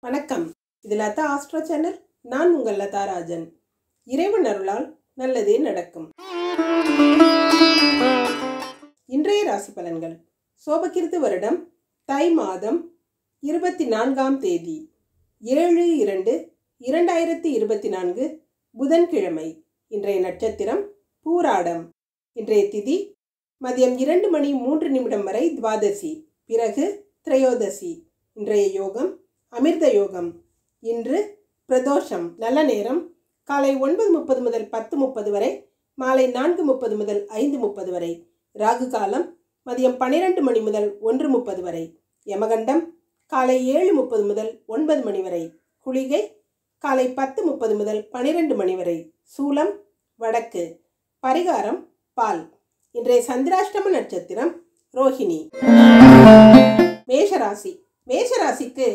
வணக்கம். இது Latha astro channel. நான் உங்கள் லதா ராஜன். இறைவன் அருளால் நல்லதே நடக்கும். இன்றைய ராசி பலன்கள். சோபகிருத்து வருடம் தை மாதம் 24ஆம் தேதி 7/2/2024 புதன்கிழமை. இன்றைய நட்சத்திரம் பூராடம். இன்றைய திதி மதியம் 2:03 வரை துவாதசி, பிறகு திரையோதசி. இன்றைய யோகம் அமிர்த யோகம். இன்று பிரதோஷம். நல்ல நேரம் காலை 9:30 முதல் 10:30 வரை, மாலை 4:30 முதல் 5:30 வரை. ராகு காலம் மதியம் 12 மணி முதல் 1:30 வரை. யமகண்டம் காலை 7:30 முதல் 9 மணி வரை. குளிகை காலை 10:30 முதல் 12 மணி வரை. சூலம் வடக்கு. பரிகாரம் பால். இன்றைய சந்திராஷ்டம நட்சத்திரம் ரோஹிணி. மேஷராசி. மேஷராசிக்கு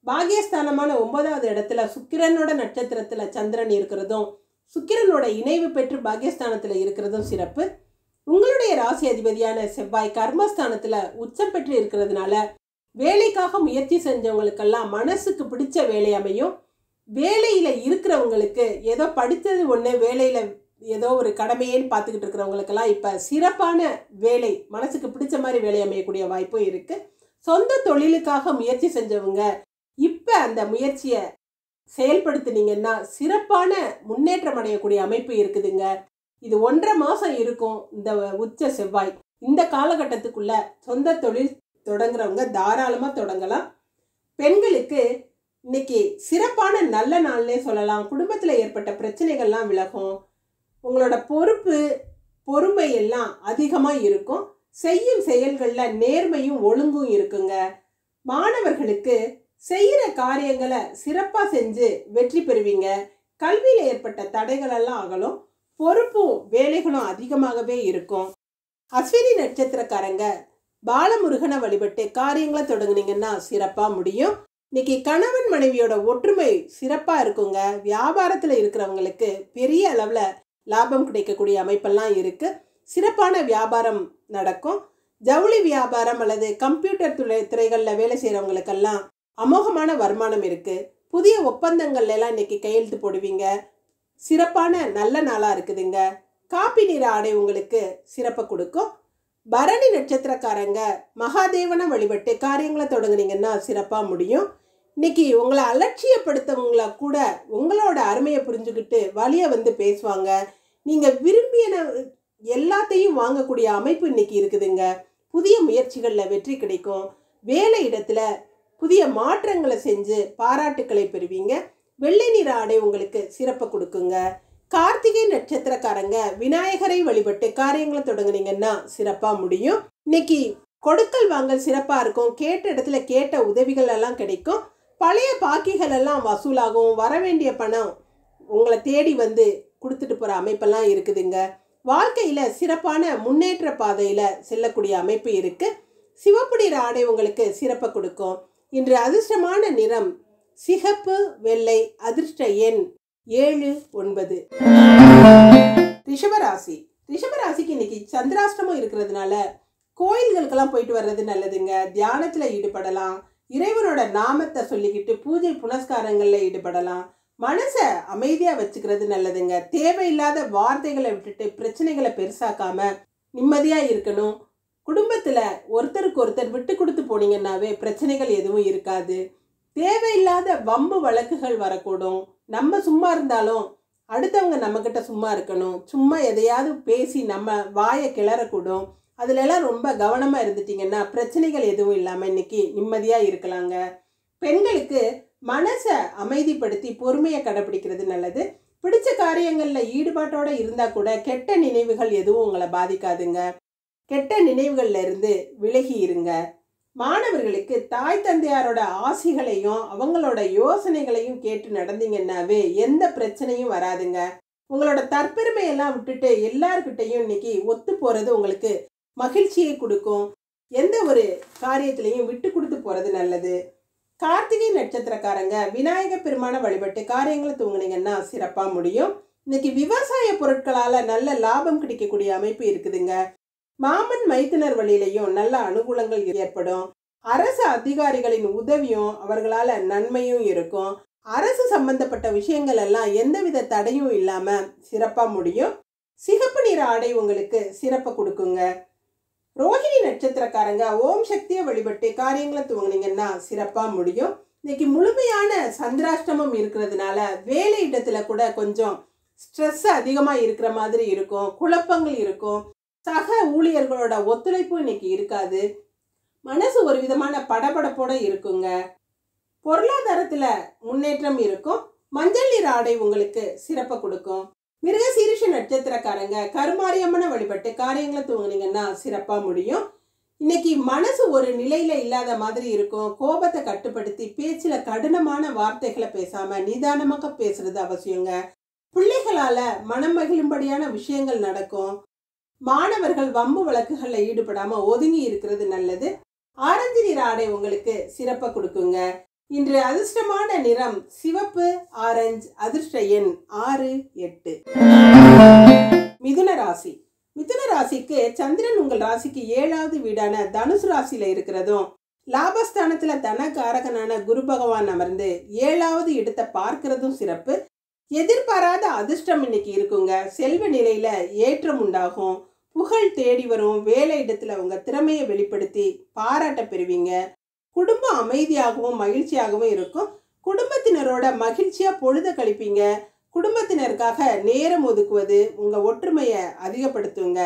பாகியஸ்தானமான 9வது இடத்துல சுக்கிரனோட நட்சத்திரத்துல சந்திரன் இருக்கிறதும், சுக்கிரனோட இணைவு பெற்று பாகியஸ்தானத்துல இருக்கிறதும் சிறப்பு. உங்களுடைய ராசி அதிபதியான செவ்வாய் கர்மஸ்தானத்துல உச்சம் பெற்று இருக்கிறதுனால வேலைக்காக முயற்சி செஞ்சவங்களுக்கெல்லாம் மனசுக்கு பிடிச்ச வேலை அமையும். வேலையில இருக்கிறவங்களுக்கு ஏதோ படித்தது ஒண்ணு, வேலையில ஏதோ ஒரு கடமையேன்னு பார்த்துக்கிட்டு இருக்கிறவங்களுக்கெல்லாம் இப்ப சிறப்பான வேலை, மனசுக்கு பிடிச்ச மாதிரி வேலை அமையக்கூடிய வாய்ப்பும் இருக்கு. சொந்த தொழிலுக்காக முயற்சி செஞ்சவங்க இப்ப அந்த முயற்சியை செயல்படுத்தினீங்கன்னா சிறப்பான முன்னேற்றம் அடையக்கூடிய அமைப்பு இருக்குதுங்க. இது 1.5 மாசம் இருக்கும். இந்த உச்ச செவ்வாய் இந்த காலகட்டத்துக்குள்ள சொந்த தொழில் தொடங்குறவங்க தாராளமா தொடங்கலாம். பெண்களுக்கு இன்னைக்கு சிறப்பான நல்ல நாள்னே சொல்லலாம். குடும்பத்துல ஏற்பட்ட பிரச்சனைகள்லாம் விலகும். உங்களோட பொறுப்பு பொறுமை எல்லாம் அதிகமா இருக்கும். செய்யும் செயல்கள்ல நேர்மையும் ஒழுங்கும் இருக்குங்க. மாணவர்களுக்கு செய்யற காரியங்களை சிறப்பா செஞ்சு வெற்றி பெறுவீங்க. கல்வியில ஏற்பட்ட தடைகள் எல்லாம் அகலும். பொறுப்பும் வேலைகளும் அதிகமாகவே இருக்கும். அஸ்வினி நட்சத்திரக்காரங்க பாலமுருகனை வழிபட்டு காரியங்களை தொடங்குனீங்கன்னா சிறப்பா முடியும். இன்னைக்கு கணவன் மனைவியோட ஒற்றுமை சிறப்பா இருக்குங்க. வியாபாரத்துல இருக்கிறவங்களுக்கு பெரிய அளவுல லாபம் கிடைக்கக்கூடிய அமைப்பெல்லாம் இருக்கு. சிறப்பான வியாபாரம் நடக்கும். ஜவுளி வியாபாரம் அல்லது கம்ப்யூட்டர் துறைகளில் வேலை செய்கிறவங்களுக்கெல்லாம் அமோகமான வருமானம் இருக்கு. புதிய ஒப்பந்தங்கள்ல எல்லாம் இன்னைக்கு கையெழுத்து போடுவீங்க. சிறப்பான நல்ல நாளா இருக்குதுங்க. காப்பி நிற ஆடை உங்களுக்கு சிறப்பை கொடுக்கும். பரணி நட்சத்திரக்காரங்க மகாதேவனை வழிபட்டு காரியங்களை தொடங்குனீங்கன்னா சிறப்பா முடியும். இன்னைக்கு உங்களை அலட்சியப்படுத்தவங்கள கூட உங்களோட அருமையை புரிஞ்சுக்கிட்டு வழிய வந்து பேசுவாங்க. நீங்க விரும்பிய எல்லாத்தையும் வாங்கக்கூடிய அமைப்பு இன்னைக்கு இருக்குதுங்க. புதிய முயற்சிகளில் வெற்றி கிடைக்கும். வேலை இடத்துல புதிய மாற்றங்களை செஞ்சு பாராட்டுக்களை பெறுவீங்க. வெள்ளை நிற ஆடை உங்களுக்கு சிறப்பை கொடுக்குங்க. கார்த்திகை நட்சத்திரக்காரங்க விநாயகரை வழிபட்டு காரியங்களை தொடங்குனீங்கன்னா சிறப்பா முடியும். இன்னைக்கு கொடுக்கல் வாங்கல் சிறப்பா இருக்கும். கேட்ட இடத்துல கேட்ட உதவிகள் எல்லாம் கிடைக்கும். பழைய பாக்கிகள் எல்லாம் வசூலாகும். வரவேண்டிய பணம் உங்களை தேடி வந்து கொடுத்துட்டு போற அமைப்பெல்லாம் இருக்குதுங்க. வாழ்க்கையில சிறப்பான முன்னேற்ற பாதையில செல்லக்கூடிய அமைப்பு இருக்கு. சிவப்பு நிற ஆடை உங்களுக்கு சிறப்பை கொடுக்கும். இன்று அதிர்ஷ்டமான நிறம் சிகப்பு வெள்ளை. அதிர்ஷ்ட எண் 7 9. ரிஷபராசி. ரிஷபராசிக்கு இன்னைக்கு சந்திராஷ்டமம் இருக்கிறதுனால கோயில்களுக்கெல்லாம் போயிட்டு வர்றது நல்லதுங்க. தியானத்துல ஈடுபடலாம். இறைவனோட நாமத்தை சொல்லிக்கிட்டு பூஜை புனஸ்காரங்கள்ல ஈடுபடலாம். மனசை அமைதியா வச்சுக்கிறது நல்லதுங்க. தேவையில்லாத வார்த்தைகளை விட்டுட்டு பிரச்சனைகளை பெருசாக்காம நிம்மதியா இருக்கணும். குடும்பத்துல ஒருத்தருக்கு ஒருத்தர் விட்டு கொடுத்து போனீங்கன்னாவே பிரச்சனைகள் எதுவும் இருக்காது. தேவையில்லாத வம்பு வழக்குகள் வரக்கூடும். நம்ம சும்மா இருந்தாலும் அடுத்தவங்க நம்ம கிட்ட சும்மா இருக்கணும். சும்மா எதையாவது பேசி நம்ம வாயை கிளறக்கூடும். அதுல எல்லாம் ரொம்ப கவனமா இருந்துட்டீங்கன்னா பிரச்சனைகள் எதுவும் இல்லாம இன்னைக்கு நிம்மதியா இருக்கலாங்க. பெண்களுக்கு மனசை அமைதிப்படுத்தி பொறுமையை கடைபிடிக்கிறது நல்லது. பிடிச்ச காரியங்கள்ல ஈடுபாட்டோட இருந்தா கூட கெட்ட நினைவுகள் எதுவும் உங்களை பாதிக்காதுங்க. கெட்ட நினைவுகள்ல இருந்து விலகி இருங்க. மாணவர்களுக்கு தாய் தந்தையாரோட ஆசிகளையும் அவங்களோட யோசனைகளையும் கேட்டு நடந்தீங்கன்னாவே எந்த பிரச்சனையும் வராதுங்க. உங்களோட தற்பெருமையெல்லாம் விட்டுட்டு எல்லார்கிட்டையும் இன்னைக்கு ஒத்து போறது உங்களுக்கு மகிழ்ச்சியை கொடுக்கும். எந்த ஒரு காரியத்திலையும் விட்டு கொடுத்து போறது நல்லது. கார்த்திகை நட்சத்திரக்காரங்க விநாயக பெருமான வழிபட்டு காரியங்களை தூங்குனீங்கன்னா சிறப்பா முடியும். இன்னைக்கு விவசாய பொருட்களால நல்ல லாபம் கிடைக்கக்கூடிய அமைப்பு இருக்குதுங்க. மாமன் மைத்துனர் வழியிலையும் நல்ல அனுகூலங்கள் ஏற்படும். அரசு அதிகாரிகளின் உதவியும் அவர்களால நன்மையும் இருக்கும். அரசு சம்பந்தப்பட்ட விஷயங்கள் எல்லாம் எந்தவித தடையும் இல்லாம சிறப்பா முடியும். சிகப்பு நிற ஆடை உங்களுக்கு சிறப்பை கொடுக்குங்க. ரோஹிணி நட்சத்திரக்காரங்க ஓம் சக்தியை வழிபட்டு காரியங்களை துவங்கினீங்கன்னா சிறப்பா முடியும். இன்னைக்கு முழுமையான சந்திராஷ்டமம் இருக்கிறதுனால வேலை இடத்துல கூட கொஞ்சம் ஸ்ட்ரெஸ் அதிகமாக இருக்கிற மாதிரி இருக்கும், குழப்பங்கள் இருக்கும், சக ஊழியர்களோட ஒத்துழைப்பு இன்னைக்கு இருக்காது, மனசு ஒரு விதமான படபடப்போட இருக்குங்க. பொருளாதாரத்தில் முன்னேற்றம் இருக்கும். மஞ்சள் நிற ஆடை உங்களுக்கு சிறப்பை கொடுக்கும். மிருகசீரிஷ நட்சத்திரக்காரங்க கருமாரியம்மனை வழிபட்டு காரியங்களை துவங்கினீங்கன்னா சிறப்பாக முடியும். இன்னைக்கு மனசு ஒரு நிலையில இல்லாத மாதிரி இருக்கும். கோபத்தை கட்டுப்படுத்தி பேச்சில் கடினமான வார்த்தைகளை பேசாம நிதானமாக பேசுறது அவசியங்க. பிள்ளைகளால மனம் மகிழும்படியான விஷயங்கள் நடக்கும். மாணவர்கள் வம்பு வழக்குகளில் ஈடுபடாம ஒதுங்கி இருக்கிறது நல்லது. ஆரஞ்சு நிற ஆடை உங்களுக்கு சிறப்பை கொடுக்குங்க. இன்று அதிர்ஷ்டமான நிறம் சிவப்பு, ஆரஞ்சு. அதிர்ஷ்ட எண் 6, 8. மிதுன ராசி. மிதுன ராசிக்கு சந்திரன் உங்கள் ராசிக்கு 7வது வீடான தனுசு ராசியில இருக்கிறதும், லாபஸ்தானத்துல தனகாரகனான குரு பகவான் அமர்ந்து 7வது இடத்தை பார்க்கிறதும் சிறப்பு. எதிர்பாராத அதிர்ஷ்டம் இன்னைக்கு இருக்குங்க. செல்வ நிலையில ஏற்றம் உண்டாகும். புகழ் தேடி வரும். வேலை இடத்துல உங்க திறமையை வெளிப்படுத்தி பாராட்ட பெறுவீங்க. குடும்பம் அமைதியாகவும் மகிழ்ச்சியாகவும் இருக்கும். குடும்பத்தினரோட மகிழ்ச்சியா பொழுத கழிப்பீங்க. குடும்பத்தினருக்காக நேரம் ஒதுக்குவது உங்க ஒற்றுமையை அதிகப்படுத்துங்க.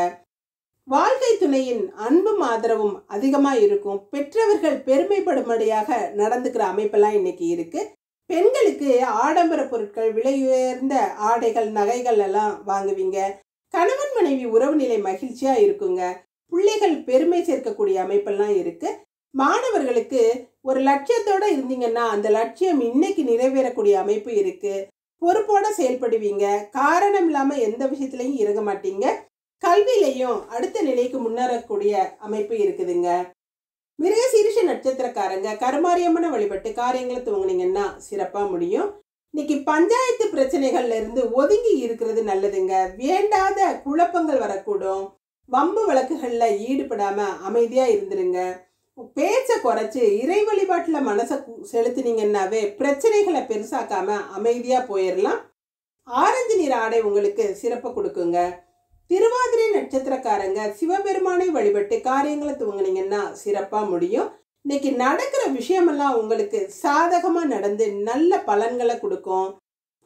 வாழ்க்கை துணையின் அன்பும் ஆதரவும் அதிகமா இருக்கும். பெற்றவர்கள் பெருமைப்படும்படியாக நடந்துக்கிற அமைப்பெல்லாம் இன்னைக்கு இருக்கு. பெண்களுக்கு ஆடம்பர பொருட்கள், விலை உயர்ந்த ஆடைகள், நகைகள் எல்லாம் வாங்குவீங்க. கணவன் மனைவி உறவு நிலை மகிழ்ச்சியா இருக்குங்க. பிள்ளைகள் பெருமை சேர்க்கக்கூடிய அமைப்பெல்லாம் இருக்கு. மாணவர்களுக்கு ஒரு லட்சியத்தோட இருந்தீங்கன்னா அந்த லட்சியம் இன்னைக்கு நிறைவேறக்கூடிய அமைப்பு இருக்கு. பொறுப்போட செயல்படுவீங்க. காரணம் இல்லாம எந்த விஷயத்திலையும் இறங்க மாட்டீங்க. கல்வியிலையும் அடுத்த நிலைக்கு முன்னேறக்கூடிய அமைப்பு இருக்குதுங்க. மிருகசீரிஷ நட்சத்திரக்காரங்க கருமாரியம்மனை வழிபட்டு காரியங்களை துவங்கினீங்கன்னா சிறப்பா முடியும். இன்னைக்கு பஞ்சாயத்து பிரச்சனைகள்ல இருந்து ஒதுங்கி இருக்கிறது நல்லதுங்க. வேண்டாத குழப்பங்கள் வரக்கூடும். வம்பு வழக்குகள்ல ஈடுபடாம அமைதியா இருந்துருங்க. பேச்சை குறைச்சு இறை வழிபாட்டுல மனசை செலுத்தினீங்கன்னாவே பிரச்சனைகளை பெருசாக்காம அமைதியா போயிடலாம். ஆரஞ்சு நிற ஆடை உங்களுக்கு சிறப்பை கொடுக்குங்க. திருவாதிரை நட்சத்திரக்காரங்க சிவபெருமானை வழிபட்டு காரியங்களை துவங்கினீங்கன்னா சிறப்பா முடியும். இன்னைக்கு நடக்கிற விஷயமெல்லாம் உங்களுக்கு சாதகமா நடந்து நல்ல பலன்களை கொடுக்கும்.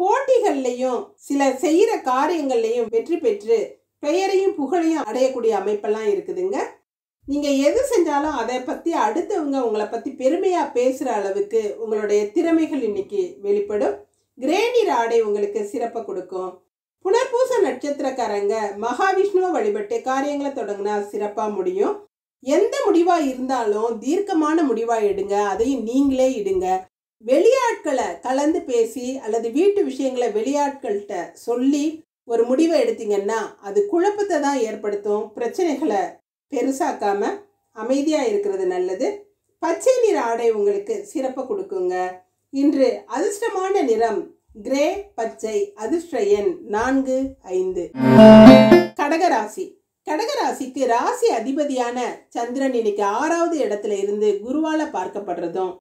போட்டிகள்லையும் சில செய்யற காரியங்கள்லையும் வெற்றி பெற்று பெயரையும் புகழையும் அடையக்கூடிய அமைப்பெல்லாம் இருக்குதுங்க. நீங்க எது செஞ்சாலும் அதை பத்தி அடுத்தவங்க உங்களை பத்தி பெருமையா பேசுற அளவுக்கு உங்களுடைய திறமைகள் இன்னைக்கு வெளிப்படும். கிரே நிற ஆடை உங்களுக்கு சிறப்பை கொடுக்கும். புனர்பூச நட்சத்திரக்காரங்க மகாவிஷ்ணுவை வழிபட்டு காரியங்களை தொடங்கினா சிறப்பா முடியும். எந்த முடிவா இருந்தாலும் தீர்க்கமான முடிவா எடுங்க. அதையும் நீங்களே இடுங்க. வெளியாட்களை கலந்து பேசி அல்லது வீட்டு விஷயங்களை வெளியாட்கள்கிட்ட சொல்லி ஒரு முடிவை எடுத்தீங்கன்னா அது குழப்பத்தை தான் ஏற்படுத்தும். பிரச்சனைகளை பெருசாக்காம அமைதியா இருக்கிறது நல்லது. பச்சை நிற ஆடை உங்களுக்கு சிறப்பை கொடுக்குங்க. இன்று அதிர்ஷ்டமான நிறம் கிரே, பச்சை. அதிர்ஷ்ட எண் 4, 5. கடகராசி. கடகராசிக்கு ராசி அதிபதியான சந்திரன் இன்னைக்கு 6வது இடத்துல இருந்து குருவால பார்க்கப்படுறதும்,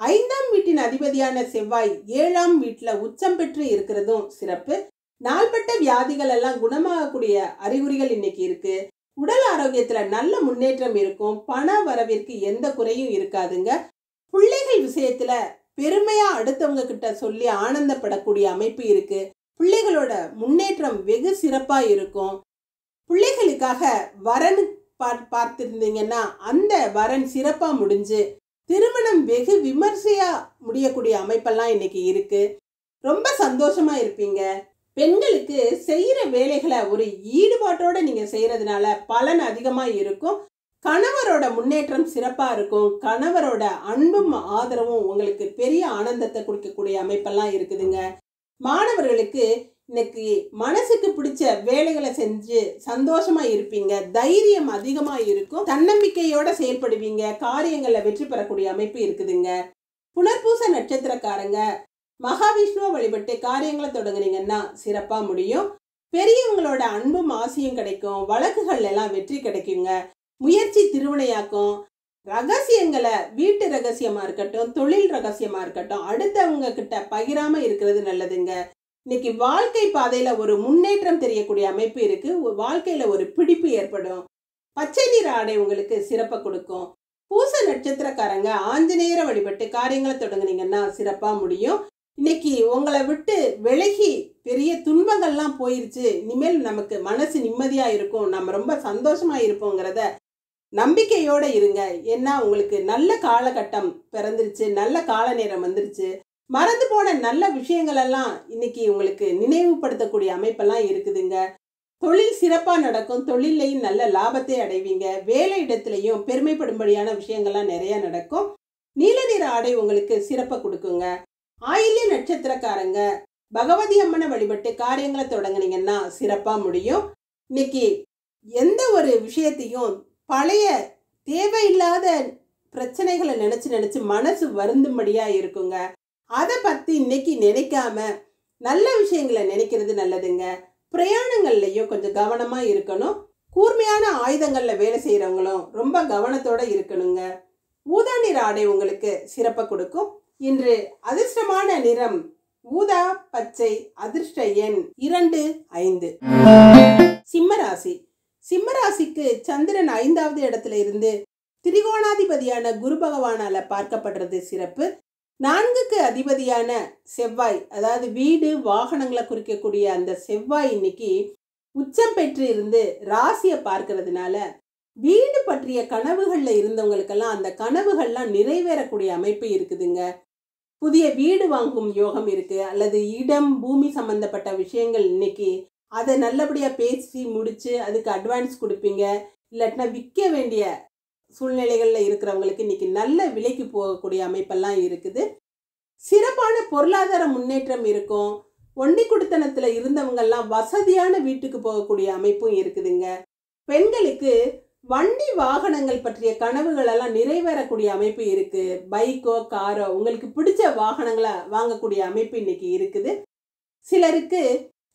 5ஆம் வீட்டின் அதிபதியான செவ்வாய் 7ஆம் வீட்டுல உச்சம் பெற்று இருக்கிறதும் சிறப்பு. நாள்பட்ட வியாதிகள் எல்லாம் குணமாகக்கூடிய அறிகுறிகள் இன்னைக்கு இருக்கு. உடல் ஆரோக்கியத்துல நல்ல முன்னேற்றம் இருக்கும். பண வரவிற்கு எந்த குறையும் இருக்காதுங்க. பிள்ளைகள் விஷயத்துல பெருமையா அடுத்தவங்க கிட்ட சொல்லி ஆனந்தப்படக்கூடிய அமைப்பு இருக்கு. பிள்ளைகளோட முன்னேற்றம் வெகு சிறப்பா இருக்கும். பிள்ளைகளுக்காக வரன் பார்த்திருந்தீங்கன்னா அந்த வரன் சிறப்பா முடிஞ்சு திருமணம் வெகு விமர்சையா முடியக்கூடிய அமைப்பெல்லாம் இன்னைக்கு இருக்கு. ரொம்ப சந்தோஷமா இருப்பீங்க. பெண்களுக்கு செய்யற வேலைகளை ஒரு ஈடுபாட்டோட நீங்க செய்யறதுனால பலன் அதிகமா இருக்கும். கணவரோட முன்னேற்றம் சிறப்பா இருக்கும். கணவரோட அன்பும் ஆதரவும் உங்களுக்கு பெரிய ஆனந்தத்தை கொடுக்கக்கூடிய அமைப்பெல்லாம் இருக்குதுங்க. மாணவர்களுக்கு இன்னைக்கு மனசுக்கு பிடிச்ச வேலைகளை செஞ்சு சந்தோஷமா இருப்பீங்க. தைரியம் அதிகமா இருக்கும். தன்னம்பிக்கையோட செயல்படுவீங்க. காரியங்கள்ல வெற்றி பெறக்கூடிய அமைப்பு இருக்குதுங்க. புனர்பூச நட்சத்திரக்காரங்க மகாவிஷ்ணுவை வழிபட்டு காரியங்களை தொடங்குனீங்கன்னா சிறப்பா முடியும். பெரியவங்களோட அன்பும் ஆசையும் கிடைக்கும். வழக்குகள் எல்லாம் வெற்றி கிடைக்குங்க. முயற்சி திருவினையாக்கும். ரகசியங்களை, வீட்டு ரகசியமா இருக்கட்டும், தொழில் ரகசியமா இருக்கட்டும், அடுத்தவங்க கிட்ட பகிராம இருக்கிறது நல்லதுங்க. இன்னைக்கு வாழ்க்கை பாதையில ஒரு முன்னேற்றம் தெரியக்கூடிய அமைப்பு இருக்கு. வாழ்க்கையில ஒரு பிடிப்பு ஏற்படும். பச்சை நிற ஆடை உங்களுக்கு சிறப்பை கொடுக்கும். பூச நட்சத்திரக்காரங்க ஆஞ்சநேயரை வழிபட்டு காரியங்களை தொடங்குனீங்கன்னா சிறப்பா முடியும். இன்னைக்கு உங்களை விட்டு விலகி பெரிய துன்பங்கள்லாம் போயிருச்சு, இனிமேல் நமக்கு மனசு நிம்மதியா இருக்கும், நம்ம ரொம்ப சந்தோஷமா இருப்போங்கிறத நம்பிக்கையோட இருங்க. ஏன்னா உங்களுக்கு நல்ல காலகட்டம் பிறந்துருச்சு, நல்ல கால நேரம் வந்துருச்சு. மறந்து போன நல்ல விஷயங்கள் எல்லாம் இன்னைக்கு உங்களுக்கு நினைவுபடுத்தக்கூடிய அமைப்பெல்லாம் இருக்குதுங்க. தொழில் சிறப்பா நடக்கும். தொழிலையும் நல்ல லாபத்தை அடைவீங்க. வேலை இடத்துலையும் பெருமைப்படும்படியான விஷயங்கள்லாம் நிறைய நடக்கும். நீல நிற ஆடை உங்களுக்கு சிறப்பை கொடுக்குங்க. ஆயில்ய நட்சத்திரக்காரங்க பகவதி அம்மனை வழிபட்டு காரியங்களை தொடங்குனீங்கன்னா சிறப்பா முடியும். இன்னைக்கு எந்த ஒரு விஷயத்தையும் பழைய தேவையில்லாத பிரச்சனைகளை நினைச்சு மனசு வருந்தும்படியா இருக்குங்க. அதை பத்தி இன்னைக்கு நினைக்காம நல்ல விஷயங்களை நினைக்கிறது நல்லதுங்க. பிரயாணங்கள்லையும் கொஞ்சம் கவனமா இருக்கணும். கூர்மையான ஆயுதங்கள்ல வேலை செய்யறவங்களும் ரொம்ப கவனத்தோட இருக்கணுங்க. ஊதா நிற ஆடை உங்களுக்கு சிறப்பை கொடுக்கும். இன்று அதிர்ஷ்டமான நிறம் ஊதா பச்சை. அதிர்ஷ்ட எண் 2, 5. சிம்மராசி. சிம்மராசிக்கு சந்திரன் 5வது இடத்துல இருந்து திரிகோணாதிபதியான குரு பகவானால பார்க்கப்படுறது சிறப்பு. 4க்கு அதிபதியான செவ்வாய், அதாவது வீடு வாகனங்களை குறிக்கக்கூடிய அந்த செவ்வாய் இன்னைக்கு உச்சம் பெற்று இருந்து ராசியை பார்க்கறதுனால வீடு பற்றிய கனவுகள்ல இருந்தவங்களுக்கெல்லாம் அந்த கனவுகள்லாம் நிறைவேறக்கூடிய அமைப்பு இருக்குதுங்க. புதிய வீடு வாங்கும் யோகம் இருக்கு. அல்லது இடம் பூமி சம்பந்தப்பட்ட விஷயங்கள் இன்னைக்கு அதை நல்லபடியா பேசி முடிச்சு அதுக்கு அட்வான்ஸ் கொடுப்பீங்க. இல்லாட்டினா விற்க வேண்டிய சூழ்நிலைகள்ல இருக்கிறவங்களுக்கு இன்னைக்கு நல்ல விலைக்கு போகக்கூடிய அமைப்பெல்லாம் இருக்குது. சிறப்பான பொருளாதார முன்னேற்றம் இருக்கும். ஒண்டி குடித்தனத்துல இருந்தவங்கெல்லாம் வசதியான வீட்டுக்கு போகக்கூடிய அமைப்பும் இருக்குதுங்க. பெண்களுக்கு வண்டி வாகனங்கள் பற்றிய கனவுகள் எல்லாம் நிறைவேறக்கூடிய அமைப்பு இருக்கு. பைக்கோ காரோ உங்களுக்கு பிடிச்ச வாகனங்களை வாங்கக்கூடிய அமைப்பு இன்னைக்கு இருக்குது. சிலருக்கு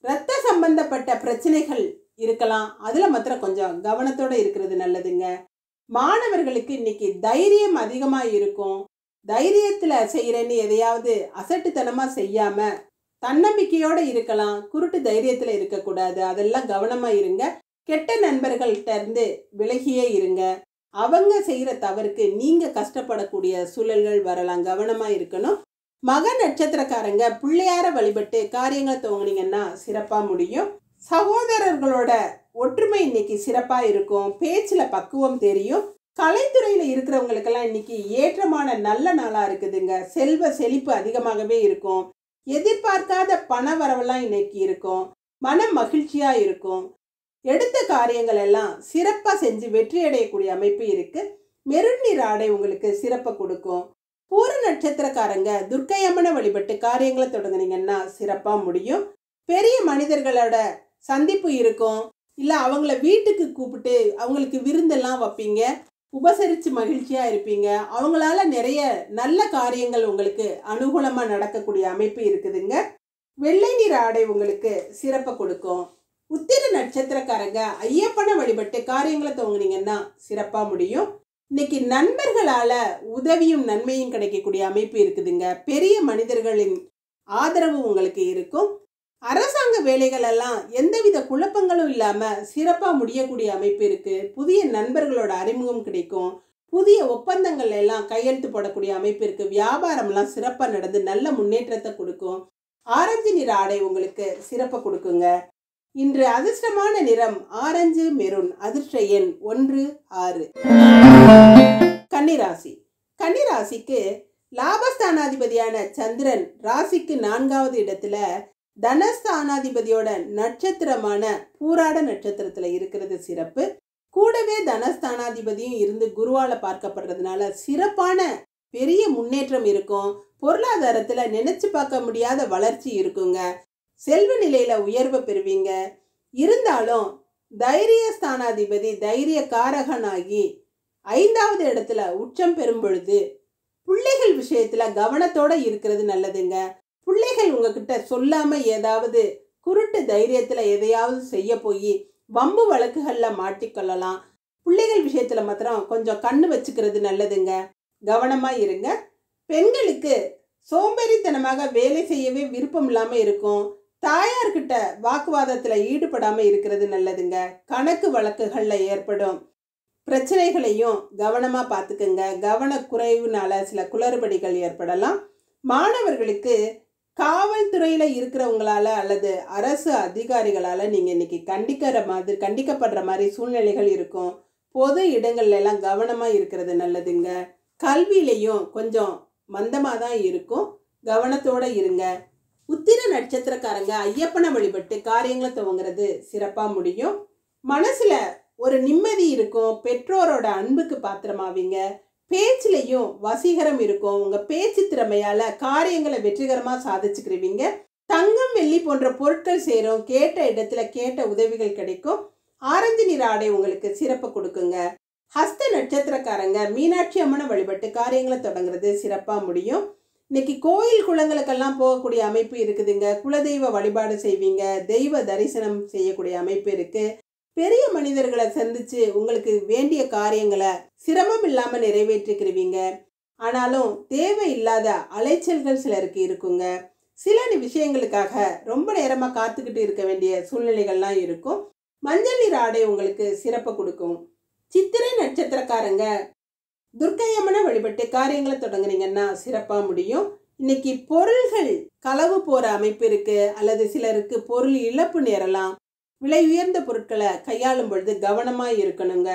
இரத்த சம்பந்தப்பட்ட பிரச்சனைகள் இருக்கலாம். அதுல மாத்திரம் கொஞ்சம் கவனத்தோட இருக்கிறது நல்லதுங்க. மாணவர்களுக்கு இன்னைக்கு தைரியம் அதிகமா இருக்கும். தைரியத்துல செய்யறேன்னு எதையாவது அசட்டுத்தனமா செய்யாம தன்னம்பிக்கையோட இருக்கலாம். குருட்டு தைரியத்துல இருக்கக்கூடாது. அதெல்லாம் கவனமா இருங்க. கெட்ட நண்பர்கள்ட்ட இருந்து விலகியே இருங்க. அவங்க செய்யற தவறுக்கு நீங்க கஷ்டப்படக்கூடிய சூழல்கள் வரலாம். கவனமா இருக்கணும். மக நட்சத்திரக்காரங்க பிள்ளையார வழிபட்டு காரியங்களை துவங்குனீங்கன்னா சிறப்பா முடியும். சகோதரர்களோட ஒற்றுமை இன்னைக்கு சிறப்பா இருக்கும். பேச்சுல பக்குவம் தெரியும். கலைத்துறையில இருக்கிறவங்களுக்கெல்லாம் இன்னைக்கு ஏற்றமான நல்ல நாளா இருக்குதுங்க. செல்வ செழிப்பு அதிகமாகவே இருக்கும். எதிர்பார்க்காத பண வரவெல்லாம் இன்னைக்கு இருக்கும். மனம் மகிழ்ச்சியா இருக்கும். எடுத்த காரியங்கள் எல்லாம் சிறப்பா செஞ்சு வெற்றி அடையக்கூடிய அமைப்பு இருக்கு. மெருன் நிற ஆடை உங்களுக்கு சிறப்பை கொடுக்கும். பூர நட்சத்திரக்காரங்க துர்க்கை அம்மனை வழிபட்டு காரியங்களை தொடங்குனீங்கன்னா சிறப்பா முடியும். பெரிய மனிதர்களோட சந்திப்பு இருக்கும். இல்லை அவங்கள வீட்டுக்கு கூப்பிட்டு அவங்களுக்கு விருந்தெல்லாம் வைப்பீங்க. உபசரித்து மகிழ்ச்சியாக இருப்பீங்க. அவங்களால நிறைய நல்ல காரியங்கள் உங்களுக்கு அனுகூலமாக நடக்கக்கூடிய அமைப்பு இருக்குதுங்க. வெள்ளை நிற ஆடை உங்களுக்கு சிறப்பை கொடுக்கும். உத்திர நட்சத்திரக்காரங்க ஐயப்பனை வழிபட்டு காரியங்களை துவங்குனீங்கன்னா சிறப்பாக முடியும். இன்னைக்கு நண்பர்களால் உதவியும் நன்மையும் கிடைக்கக்கூடிய அமைப்பு இருக்குதுங்க. பெரிய மனிதர்களின் ஆதரவு உங்களுக்கு இருக்கும். அரசாங்க வேலைகள் எல்லாம் எந்தவித குழப்பங்களும் இல்லாமல் சிறப்பாக முடியக்கூடிய அமைப்பு இருக்கு. புதிய நண்பர்களோட அறிமுகம் கிடைக்கும். புதிய ஒப்பந்தங்கள் எல்லாம் கையெழுத்து போடக்கூடிய அமைப்பு இருக்கு. வியாபாரம்லாம் சிறப்பாக நடந்து நல்ல முன்னேற்றத்தை கொடுக்கும். ஆரஞ்சு நிற ஆடை உங்களுக்கு சிறப்பை கொடுக்குங்க. இன்று அதிர்ஷ்டமான நிறம் ஆரஞ்சு மெரூன். அதிர்ஷ்ட எண் 1, 6. கன்னிராசி. கன்னிராசிக்கு லாபஸ்தானாதிபதியான சந்திரன் ராசிக்கு 4வது இடத்துல தனஸ்தானாதிபதியோட நட்சத்திரமான பூராட நட்சத்திரத்துல இருக்கிறது சிறப்பு. கூடவே தனஸ்தானாதிபதியும் இருந்து குருவால பார்க்கப்படுறதுனால சிறப்பான பெரிய முன்னேற்றம் இருக்கும். பொருளாதாரத்துல நினைச்சு பார்க்க முடியாத வளர்ச்சி இருக்குங்க. செல்வ நிலையில உயர்வை பெறுவீங்க. இருந்தாலும் தைரிய ஸ்தானாதிபதி தைரிய காரகனாகி 5வது இடத்துல உச்சம் பெறும் பொழுது பிள்ளைகள் விஷயத்துல கவனத்தோட இருக்கிறது நல்லதுங்க. பிள்ளைகள் உங்ககிட்ட சொல்லாம ஏதாவது குருட்டு தைரியத்துல எதையாவது செய்ய போய் வம்பு வழக்குகள்ல மாட்டிக்கொள்ளலாம். பிள்ளைகள் விஷயத்துல மாத்திரம் கொஞ்சம் கண்ணு வச்சுக்கிறது நல்லதுங்க. கவனமா இருங்க. பெண்களுக்கு சோம்பேறித்தனமாக வேலை செய்யவே விருப்பம் இல்லாம இருக்கும். தாயார்கிட்ட வாக்குவாதத்துல ஈடுபடாம இருக்கிறது நல்லதுங்க. கணக்கு வழக்குகள்ல ஏற்படும் பிரச்சனைகளையும் கவனமா பார்த்துக்குங்க. கவனக்குறைவுனால சில குளறுபடிகள் ஏற்படலாம். மாணவர்களுக்கு காவல்துறையில இருக்கிறவங்களால அல்லது அரசு அதிகாரிகளால நீங்க இன்னைக்கு கண்டிக்கப்படுற மாதிரி சூழ்நிலைகள் இருக்கும். பொது இடங்கள்ல எல்லாம் கவனமா இருக்கிறது நல்லதுங்க. கல்வியிலையும் கொஞ்சம் மந்தமா தான் இருக்கும். கவனத்தோட இருங்க. உத்திர நட்சத்திரக்காரங்க ஐயப்பனை வழிபட்டு காரியங்களை துவங்குறது சிறப்பா முடியும். மனசுல ஒரு நிம்மதி இருக்கும். பெற்றோரோட அன்புக்கு பாத்திரமாவீங்க. பேச்சிலையும் வசீகரம் இருக்கும். உங்க பேச்சு திறமையால காரியங்களை வெற்றிகரமா சாதிச்சுக்கிறீங்க. தங்கம் வெள்ளி போன்ற பொருட்கள் சேரும். கேட்ட இடத்துல கேட்ட உதவிகள் கிடைக்கும். ஆரஞ்சு நிற ஆடை உங்களுக்கு சிறப்பு கொடுக்குங்க. ஹஸ்த நட்சத்திரக்காரங்க மீனாட்சி அம்மனை வழிபட்டு காரியங்களை தொடங்குறது சிறப்பா முடியும். இன்னைக்கு கோயில் குளங்களுக்கெல்லாம் போகக்கூடிய அமைப்பு இருக்குதுங்க. குலதெய்வ வழிபாடு செய்வீங்க. தெய்வ தரிசனம் செய்யக்கூடிய அமைப்பு இருக்கு. பெரிய மனிதர்களை சந்திச்சு உங்களுக்கு வேண்டிய காரியங்களை சிரமம் இல்லாம நிறைவேற்றிக்கிறீங்க. ஆனாலும் தேவையில்லாத அலைச்சல்கள் சிலருக்கு இருக்குங்க. சில விஷயங்களுக்காக ரொம்ப நேரமா காத்துக்கிட்டு இருக்க வேண்டிய சூழ்நிலைகள்லாம் இருக்கும். மஞ்சள் நிற ஆடை உங்களுக்கு சிறப்பு கொடுக்கும். சித்திரை நட்சத்திரக்காரங்க துர்க்கையம்மனை வழிபட்டு காரியங்களை தொடங்குனீங்கன்னா சிறப்பா முடியும். இன்னைக்கு பொருள்கள் களவு போற அமைப்பு இருக்கு. அல்லது சிலருக்கு பொருள் இழப்பு நேரலாம். விலை உயர்ந்த பொருட்களை கையாளும் பொழுது கவனமா இருக்கணுங்க.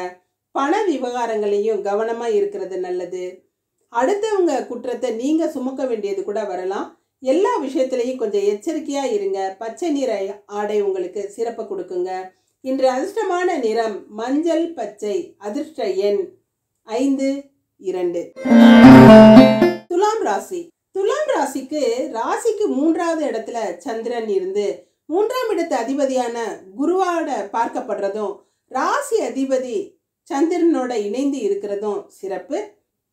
பண விவகாரங்களையும் கவனமா இருக்கிறது நல்லது. அடுத்தவங்க குற்றத்தை நீங்க சுமக்க வேண்டியது கூட வரலாம். எல்லா விஷயத்திலையும் கொஞ்சம் எச்சரிக்கையா இருங்க. பச்சை நிற ஆடை உங்களுக்கு சிறப்பு கொடுக்குங்க. இன்று அதிர்ஷ்டமான நிறம் மஞ்சள் பச்சை. அதிர்ஷ்ட எண் 5, 2. துலாம் ராசி. துலாம் ராசிக்கு ராசிக்கு 3வது இடத்துல சந்திரன் இருந்து 3ஆம் இடத்து அதிபதியான குருவோட பார்க்கப்படுறதும் ராசி அதிபதி சந்திரனோட இணைந்து இருக்கிறதும் சிறப்பு.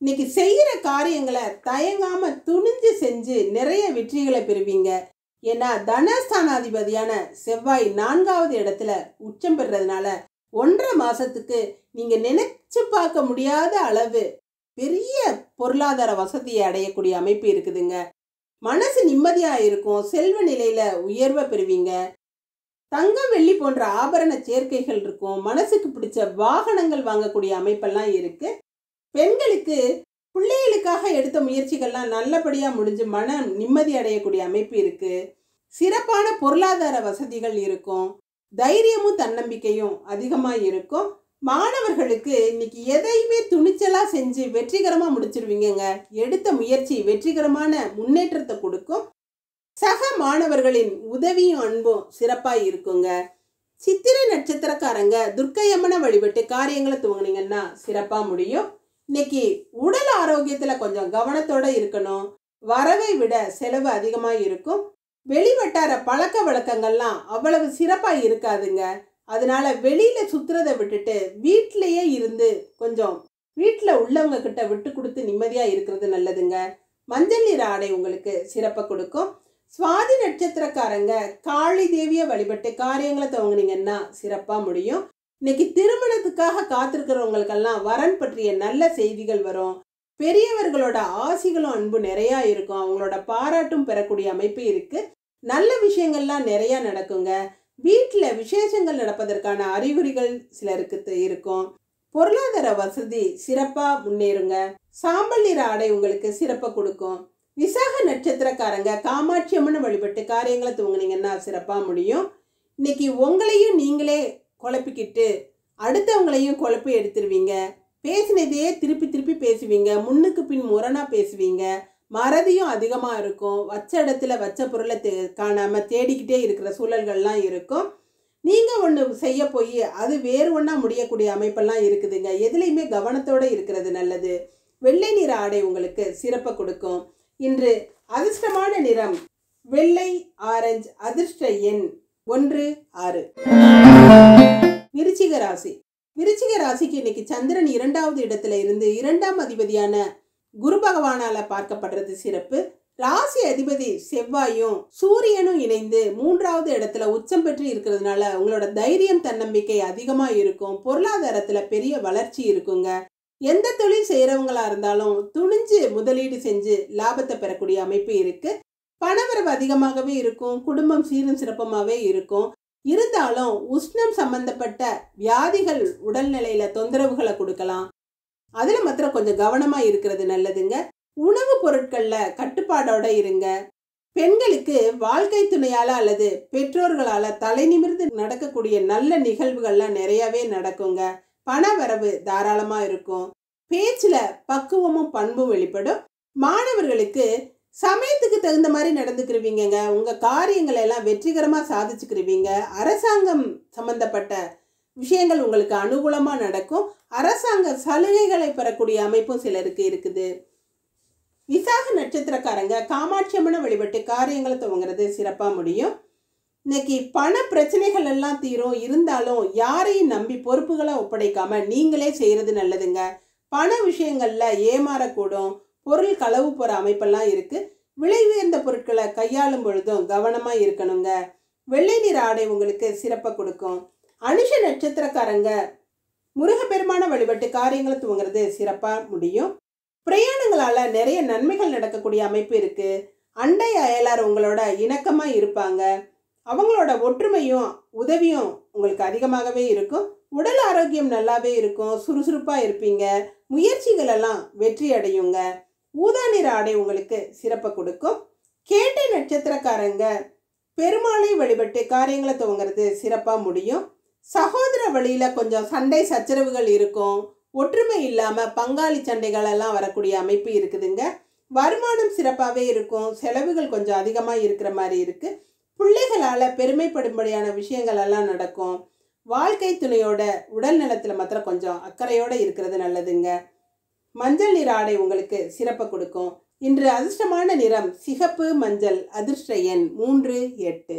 இன்னைக்கு செய்யற காரியங்களை தயங்காம துணிஞ்சு செஞ்சு நிறைய வெற்றிகளை பெறுவீங்க. ஏன்னா தனஸ்தானாதிபதியான செவ்வாய் 4வது இடத்துல உச்சம் பெறதுனால 1.5 மாசத்துக்கு நீங்க நினைச்சு பார்க்க முடியாத அளவு பெரிய பொருளாதார வசதியை அடையக்கூடிய அமைப்பு இருக்குதுங்க. மனசு நிம்மதியா இருக்கும். செல்வ நிலையில உயர்வை பெறுவீங்க. தங்கம் வெள்ளி போன்ற ஆபரண சேர்க்கைகள் இருக்கும். மனசுக்கு பிடிச்ச வாகனங்கள் வாங்கக்கூடிய அமைப்பெல்லாம் இருக்கு. பெண்களுக்கு பிள்ளைகளுக்காக எடுத்த முயற்சிகள்லாம் நல்லபடியா முடிஞ்சு மன நிம்மதி அடையக்கூடிய அமைப்பு இருக்கு. சிறப்பான பொருளாதார வசதிகள் இருக்கும். தைரியமும் தன்னம்பிக்கையும் அதிகமா இருக்கும். மாணவர்களுக்கு இன்னைக்கு எதையுமே துணிச்சலா செஞ்சு வெற்றிகரமா முடிச்சிருவீங்க. எடுத்த முயற்சி வெற்றிகரமான முன்னேற்றத்தை கொடுக்கும். சக மாணவர்களின் உதவியும் அன்பும் சிறப்பா இருக்குங்க. சித்திரை நட்சத்திரக்காரங்க துர்க்கையம்மனை வழிபட்டு காரியங்களை துவங்கினீங்கன்னா சிறப்பா முடியும். இன்னைக்கு உடல் ஆரோக்கியத்துல கொஞ்சம் கவனத்தோட இருக்கணும். வரவை விட செலவு அதிகமா இருக்கும். வெளிவட்டார பழக்க வழக்கங்கள்லாம் அவ்வளவு சிறப்பா இருக்காதுங்க. அதனால வெளியில சுத்துறதை விட்டுட்டு வீட்டிலேயே இருந்து கொஞ்சம் வீட்டில் உள்ளவங்க கிட்ட விட்டு கொடுத்து நிம்மதியா இருக்கிறது நல்லதுங்க. மஞ்சள் நிற ஆடை உங்களுக்கு சிறப்பை கொடுக்கும். சுவாதி நட்சத்திரக்காரங்க காளி தேவியை வழிபட்டு காரியங்களை துவங்கினீங்கன்னா சிறப்பா முடியும். இன்னைக்கு திருமணத்துக்காக காத்திருக்கிறவங்களுக்கெல்லாம் வரன் பற்றிய நல்ல செய்திகள் வரும். பெரியவர்களோட ஆசிகளும் அன்பு நிறையா இருக்கும். அவங்களோட பாராட்டும் பெறக்கூடிய அமைப்பு இருக்கு. நல்ல விஷயங்கள்லாம் நிறையா நடக்குங்க. வீட்டில் விசேஷங்கள் நடப்பதற்கான அறிகுறிகள் சிலருக்கு இருக்கும். பொருளாதார வசதி சிறப்பா முன்னேறுங்க. சாம்பல் நிற ஆடை உங்களுக்கு சிறப்பை கொடுக்கும். விசாக நட்சத்திரக்காரங்க காமாட்சி அம்மனை வழிபட்டு காரியங்களை துவங்கினீங்கன்னா சிறப்பா முடியும். இன்னைக்கு உங்களையும் நீங்களே குழப்பிக்கிட்டு அடுத்தவங்களையும் குழப்பி எடுத்துருவீங்க. பேசினதையே திருப்பி திருப்பி பேசுவீங்க. முன்னுக்கு பின் முரணா பேசுவீங்க. மறதியும் அதிகமாக இருக்கும். வச்ச இடத்துல வச்ச பொருளை காணாமல் தேடிக்கிட்டே இருக்கிற சூழல்கள்லாம் இருக்கும். நீங்கள் ஒன்று செய்ய போய் அது வேறு ஒன்றா முடியக்கூடிய அமைப்பெல்லாம் இருக்குதுங்க. எதுலேயுமே கவனத்தோடு இருக்கிறது நல்லது. வெள்ளை நிற ஆடை உங்களுக்கு சிறப்பை கொடுக்கும். இன்று அதிர்ஷ்டமான நிறம் வெள்ளை ஆரஞ்சு. அதிர்ஷ்ட எண் 1, 6. விருச்சிக ராசி. விருச்சிக ராசிக்கு இன்னைக்கு சந்திரன் 2வது இடத்துல இருந்து 2ஆம் அதிபதியான குரு பகவானால பார்க்கப்படுறது சிறப்பு. ராசி அதிபதி செவ்வாயும் சூரியனும் இணைந்து 3வது இடத்துல உச்சம் பெற்று இருக்கிறதுனால உங்களோட தைரியம் தன்னம்பிக்கை அதிகமா இருக்கும். பொருளாதாரத்துல பெரிய வளர்ச்சி இருக்குங்க. எந்த தொழில் செய்யறவங்களா இருந்தாலும் துணிஞ்சு முதலீடு செஞ்சு லாபத்தை பெறக்கூடிய அமைப்பு இருக்கு. பணவரவு அதிகமாகவே இருக்கும். குடும்பம் சீரும் சிறப்பமாவே இருக்கும். இருந்தாலும் உஷ்ணம் சம்பந்தப்பட்ட வியாதிகள் உடல்நிலையில தொந்தரவுகளை கொடுக்கலாம். அதுல மாத்திரம் கொஞ்சம் கவனமா இருக்கிறது நல்லதுங்க. உணவு பொருட்கள்ல கட்டுப்பாடோட இருங்க. பெண்களுக்கு வாழ்க்கை துணையால அல்லது பெற்றோர்களால தலை நிமிர்ந்து நடக்கக்கூடிய நல்ல நிகழ்வுகள்லாம் நிறையவே நடக்குங்க. பண வரவு தாராளமா இருக்கும். பேச்சுல பக்குவமும் பண்பும் வெளிப்படும். மாணவர்களுக்கு சமயத்துக்கு தகுந்த மாதிரி நடந்துக்கிருவீங்க. உங்க காரியங்களை எல்லாம் வெற்றிகரமா சாதிச்சுக்கிருவீங்க. அரசாங்கம் சம்பந்தப்பட்ட விஷயங்கள் உங்களுக்கு அனுகூலமா நடக்கும். அரசாங்க சலுகைகளை பெறக்கூடிய அமைப்பும் சிலருக்கு இருக்குது. விசாக நட்சத்திரக்காரங்க காமாட்சி அம்மனை வழிபட்டு காரியங்களை துவங்குறது சிறப்பா முடியும். இன்னைக்கு பண பிரச்சனைகள் எல்லாம் தீரும். இருந்தாலும் யாரையும் நம்பி பொறுப்புகளை ஒப்படைக்காம நீங்களே செய்யறது நல்லதுங்க. பண விஷயங்கள்ல ஏமாறக்கூடும். பொருள் களவு போற அமைப்பெல்லாம் இருக்கு. விலை உயர்ந்த பொருட்களை கையாளும் பொழுதும் கவனமா இருக்கணுங்க. வெள்ளை நிற ஆடை உங்களுக்கு சிறப்பை கொடுக்கும். அனுஷ நட்சத்திரக்காரங்க முருகப்பெருமான வழிபட்டு காரியங்களை துவங்குறது சிறப்பா முடியும். பிரயாணங்களால நிறைய நன்மைகள் நடக்கக்கூடிய அமைப்பு இருக்கு. அண்டை அயலார் உங்களோட இணக்கமா இருப்பாங்க. அவங்களோட ஒற்றுமையும் உதவியும் உங்களுக்கு அதிகமாகவே இருக்கும். உடல் ஆரோக்கியம் நல்லாவே இருக்கும். சுறுசுறுப்பா இருப்பீங்க. முயற்சிகள் எல்லாம் வெற்றி அடையுங்க. ஊதா நிற ஆடை உங்களுக்கு சிறப்பை கொடுக்கும். கேட்டை நட்சத்திரக்காரங்க பெருமாளை வழிபட்டு காரியங்களை துவங்குறது சிறப்பா முடியும். சகோதர வழியில கொஞ்சம் சண்டை சச்சரவுகள் இருக்கும். ஒற்றுமை இல்லாம பங்காளி சண்டைகள் எல்லாம் வரக்கூடிய அமைப்பு இருக்குதுங்க. வருமானம் சிறப்பாகவே இருக்கும். செலவுகள் கொஞ்சம் அதிகமாக இருக்கிற மாதிரி இருக்கு. பிள்ளைகளால பெருமைப்படும்படியான விஷயங்கள் எல்லாம் நடக்கும். வாழ்க்கை துணையோட உடல் நலத்துல மாத்திரம் கொஞ்சம் அக்கறையோட இருக்கிறது நல்லதுங்க. மஞ்சள் நிற ஆடை உங்களுக்கு சிறப்பை கொடுக்கும். இன்று அதிர்ஷ்டமான நிறம் சிகப்பு மஞ்சள். அதிர்ஷ்ட எண் 3, 8.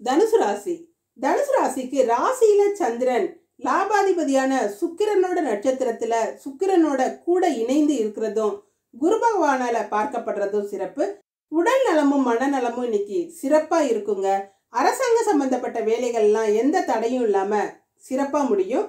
தனுசு ராசி. தனுசு ராசிக்கு ராசியில சந்திரன் லாபாதிபதியான சுக்கிரனோட நட்சத்திரத்துல சுக்கிரனோட கூட இணைந்து இருக்கிறதும் குரு பகவானால பார்க்கப்படுறதும் சிறப்பு. உடல் நலமும் மனநலமும் இன்னைக்கு சிறப்பா இருக்குங்க. அரசாங்க சம்பந்தப்பட்ட வேலைகள்லாம் எந்த தடையும் இல்லாம சிறப்பா முடியும்.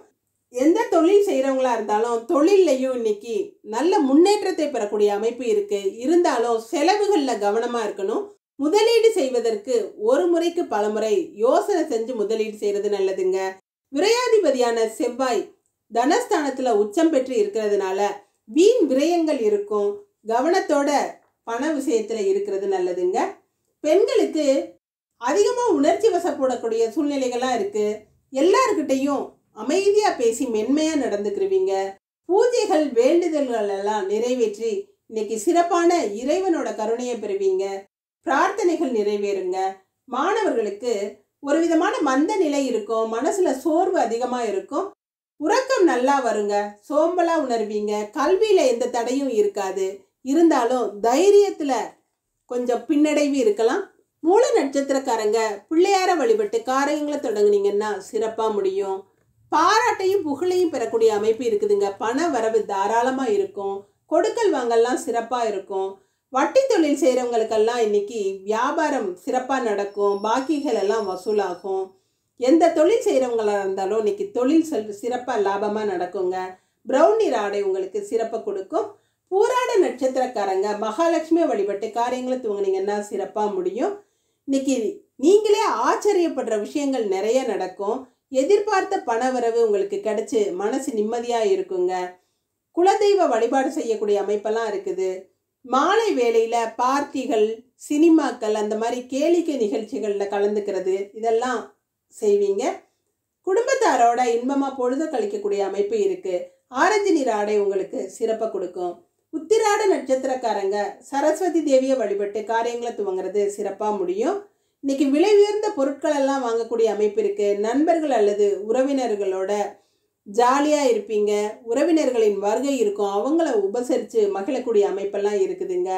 எந்த தொழில் செய்யறவங்களா இருந்தாலும் தொழிலையும் இன்னைக்கு நல்ல முன்னேற்றத்தை பெறக்கூடிய அமைப்பு இருக்கு. இருந்தாலும் செலவுகள்ல கவனமா இருக்கணும். முதலீடு செய்வதற்கு ஒரு முறைக்கு பல முறை யோசனை செஞ்சு முதலீடு செய்யறது நல்லதுங்க. விரையாதிபதியான செவ்வாய் தனஸ்தானத்துல உச்சம் பெற்று இருக்கிறதுனால வீண் விரயங்கள் இருக்கும். கவனத்தோட பண விஷயத்துல இருக்கிறது நல்லதுங்க. பெண்களுக்கு அதிகமா உணர்ச்சி வசப்படக்கூடிய சூழ்நிலைகள்லாம் இருக்கு. எல்லாருக்கிட்டையும் அமைதியா பேசி மென்மையா நடந்துக்கிருவீங்க. பூஜைகள் வேண்டுதல்கள் எல்லாம் நிறைவேற்றி இன்னைக்கு சிறப்பான இறைவனோட கருணையை பெறுவீங்க. பிரார்த்தனைகள் நிறைவேறுங்க. மாணவர்களுக்கு ஒரு விதமான மந்த நிலை இருக்கும். மனசுல சோர்வு அதிகமா இருக்கும். உறக்கம் நல்லா வருங்க. சோம்பலா உணர்வீங்க. கல்வியில எந்த தடையும் இருக்காது. இருந்தாலும் தைரியத்துல கொஞ்சம் பின்னடைவு இருக்கலாம். மூல நட்சத்திரக்காரங்க பிள்ளையார வழிபட்டு காரியங்களை தொடங்குனீங்கன்னா சிறப்பா முடியும். பாராட்டையும் புகழையும் பெறக்கூடிய அமைப்பு இருக்குதுங்க. பண வரவு தாராளமா இருக்கும். கொடுக்கல் வாங்கல்லாம் சிறப்பா இருக்கும். வட்டி தொழில் செய்கிறவங்களுக்கெல்லாம் இன்னைக்கு வியாபாரம் சிறப்பாக நடக்கும். பாக்கிகள் எல்லாம் வசூலாகும். எந்த தொழில் செய்கிறவங்களா இருந்தாலும் இன்னைக்கு தொழில் சிறப்பாக லாபமாக நடக்குங்க. பிரவுன் நிற ஆடை உங்களுக்கு சிறப்பை கொடுக்கும். பூராட நட்சத்திரக்காரங்க மகாலட்சுமி வழிபட்டு காரியங்களை துவங்கினீங்கன்னா சிறப்பாக முடியும். இன்னைக்கு நீங்களே ஆச்சரியப்படுற விஷயங்கள் நிறைய நடக்கும். எதிர்பார்த்த பண வரவு உங்களுக்கு கிடைச்சி மனசு நிம்மதியாக இருக்குங்க. குலதெய்வ வழிபாடு செய்யக்கூடிய அமைப்பெல்லாம் இருக்குது. மாலை வேளையில பார்ட்டிகள், சினிமாக்கள், அந்த மாதிரி கேளிக்கை நிகழ்ச்சிகளில் கலந்துக்கிறது இதெல்லாம் செய்வீங்க. குடும்பத்தாரோட இன்பமா பொழுது கழிக்கக்கூடிய அமைப்பு இருக்கு. ஆரஞ்சு நிற ஆடை உங்களுக்கு சிறப்பை கொடுக்கும். உத்திராட நட்சத்திரக்காரங்க சரஸ்வதி தேவியை வழிபட்டு காரியங்களை துவங்குறது சிறப்பா முடியும். இன்னைக்கு விலை உயர்ந்த பொருட்கள் எல்லாம் வாங்கக்கூடிய அமைப்பு இருக்கு. நண்பர்கள் அல்லது உறவினர்களோட ஜாலியா இருப்பீங்க. உறவினர்களின் வருகை இருக்கும். அவங்கள உபசரித்து மகிழக்கூடிய அமைப்பெல்லாம் இருக்குதுங்க.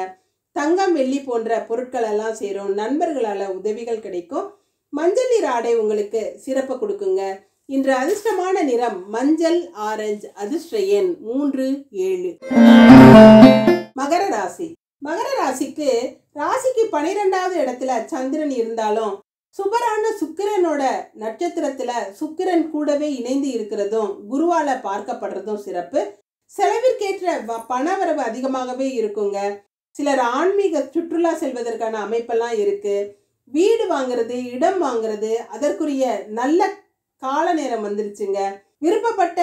தங்கம் வெள்ளி போன்ற பொருட்கள் எல்லாம் சேரும். நண்பர்களால் உதவிகள் கிடைக்கும். மஞ்சள் நிற ஆடை உங்களுக்கு சிறப்பு கொடுக்குங்க. இன்று அதிர்ஷ்டமான நிறம் மஞ்சள் ஆரஞ்சு. அதிர்ஷ்ட எண் 3, 7. மகர ராசி. மகர ராசிக்கு ராசிக்கு 12வது இடத்துல சந்திரன் இருந்தாலும் சுபரான சுக்கிரனோட நட்சத்திரத்துல சுக்கிரன் கூடவே இணைந்து இருக்கிறதும் குருவால பார்க்கப்படுறதும் சிறப்பு. செலவிற்கேற்ற பணவரவு அதிகமாகவே இருக்குங்க. சிலர் ஆன்மீக சுற்றுலா செல்வதற்கான அமைப்பெல்லாம் இருக்கு. வீடு வாங்குறது, இடம் வாங்குறது, அதற்குரிய நல்ல கால நேரம் வந்துருச்சுங்க. விருப்பப்பட்ட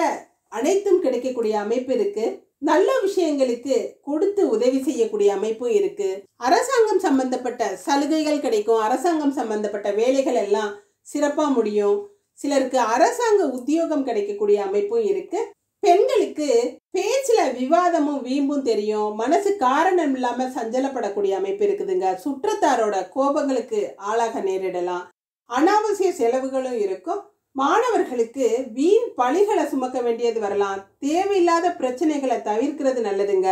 அனைத்தும் கிடைக்கக்கூடிய அமைப்பு இருக்கு. நல்ல விஷயங்களுக்கு கொடுத்து உதவி செய்யக்கூடிய அமைப்பும் இருக்கு. அரசாங்கம் சம்பந்தப்பட்ட சலுகைகள் கிடைக்கும். அரசாங்கம் சம்பந்தப்பட்ட வேலைகள் எல்லாம் சிறப்பா முடியும். சிலருக்கு அரசாங்க உத்தியோகம் கிடைக்கக்கூடிய அமைப்பும் இருக்கு. பெண்களுக்கு பேச்சுல விவாதமும் வீம்பும் தெரியும். மனசு காரணம் இல்லாம சஞ்சலப்படக்கூடிய அமைப்பு இருக்குதுங்க. சுற்றத்தாரோட கோபங்களுக்கு ஆளாக நேரிடலாம். அனாவசிய செலவுகளும் இருக்கும். மாணவர்களுக்கு வீண் பழிகளை சுமக்க வேண்டியது வரலாம். தேவையில்லாத பிரச்சனைகளை தவிர்க்கிறது நல்லதுங்க.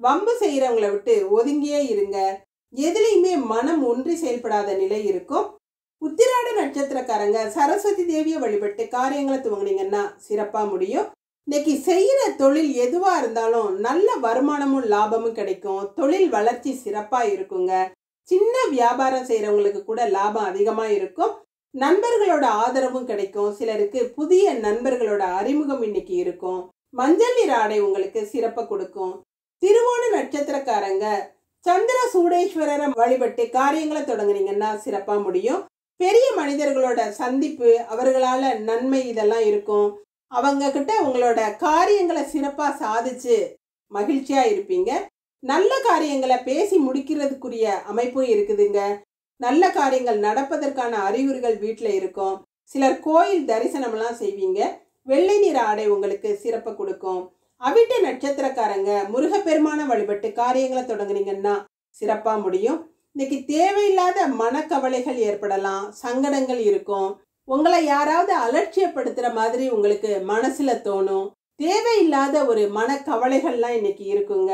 வம்பு செய்யறவங்களை விட்டு ஒதுங்கியே இருங்க. எதுலையுமே மனம் ஒன்றி செயல்படாத நிலை இருக்கும். உத்திராட நட்சத்திரக்காரங்க சரஸ்வதி தேவியை வழிபட்டு காரியங்களை துவங்கினீங்கன்னா சிறப்பா முடியும். இன்னைக்கு செய்யற தொழில் எதுவா இருந்தாலும் நல்ல வருமானமும் லாபமும் கிடைக்கும். தொழில் வளர்ச்சி சிறப்பா இருக்குங்க. சின்ன வியாபாரம் செய்யறவங்களுக்கு கூட லாபம் அதிகமா இருக்கும். நண்பர்களோட ஆதரவும் கிடைக்கும். சிலருக்கு புதிய நண்பர்களோட அறிமுகம் இன்னைக்கு இருக்கும். மஞ்சள் நிற ஆடை உங்களுக்கு சிறப்பை கொடுக்கும். திருவோண நட்சத்திரக்காரங்க சந்திர சூடேஸ்வரரை வழிபட்டு காரியங்களை தொடங்குனீங்கன்னா சிறப்பா முடியும். பெரிய மனிதர்களோட சந்திப்பு, அவர்களால நன்மை இதெல்லாம் இருக்கும். அவங்க கிட்ட உங்களோட காரியங்களை சிறப்பா சாதிச்சு மகிழ்ச்சியா இருப்பீங்க. நல்ல காரியங்களை பேசி முடிக்கிறதுக்குரிய அமைப்பும் இருக்குதுங்க. நல்ல காரியங்கள் நடப்பதற்கான அறிகுறிகள் வீட்டில் இருக்கும். சிலர் கோயில் தரிசனம்லாம் செய்வீங்க. வெள்ளை நிற ஆடை உங்களுக்கு சிறப்பை கொடுக்கும். அவிட்ட நட்சத்திரக்காரங்க முருகப்பெருமான வழிபட்டு காரியங்களை தொடங்குனீங்கன்னா சிறப்பா முடியும். இன்னைக்கு தேவையில்லாத மனக்கவலைகள் ஏற்படலாம். சங்கடங்கள் இருக்கும். உங்களை யாராவது அலட்சியப்படுத்துற மாதிரி உங்களுக்கு மனசுல தோணும். தேவையில்லாத ஒரு மனக்கவலைகள்லாம் இன்னைக்கு இருக்குங்க.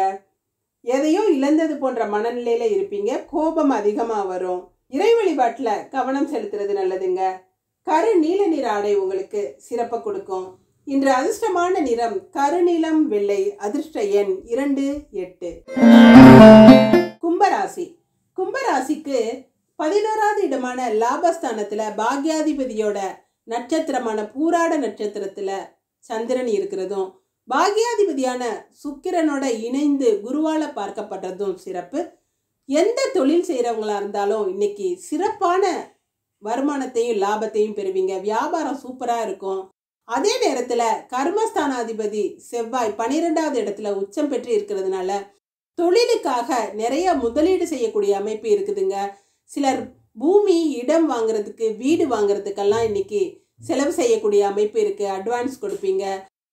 எதையோ இழந்தது போன்ற மனநிலையில இருப்பீங்க. கோபம் அதிகமா வரும். இறை வழிபாட்டுல கவனம் செலுத்துறது நல்லதுங்க. கரு நீல நிற ஆடை உங்களுக்கு சிறப்பை கொடுக்கும். இன்று அதிர்ஷ்டமான நிறம் கருநீலம் வெள்ளை. அதிர்ஷ்ட எண் 2, 8. கும்பராசி. கும்பராசிக்கு 11வது இடமான லாபஸ்தானத்துல பாக்யாதிபதியோட நட்சத்திரமான பூராட நட்சத்திரத்துல சந்திரன் இருக்கிறதும் பாக்யாதிபதியான சுக்கிரனோட இணைந்து குருவால பார்க்கப்படுறதும் சிறப்பு. எந்த தொழில் செய்யறவங்களா இருந்தாலும் இன்னைக்கு சிறப்பான வருமானத்தையும் லாபத்தையும் பெறுவீங்க. வியாபாரம் சூப்பரா இருக்கும். அதே நேரத்துல கர்மஸ்தானாதிபதி செவ்வாய் 12வது இடத்துல உச்சம் பெற்று இருக்கிறதுனால தொழிலுக்காக நிறைய முதலீடு செய்யக்கூடிய அமைப்பு இருக்குதுங்க. சிலர் பூமி, இடம் வாங்குறதுக்கு, வீடு வாங்குறதுக்கெல்லாம் இன்னைக்கு செலவு செய்யக்கூடிய அமைப்பு இருக்கு. அட்வான்ஸ் கொடுப்பீங்க.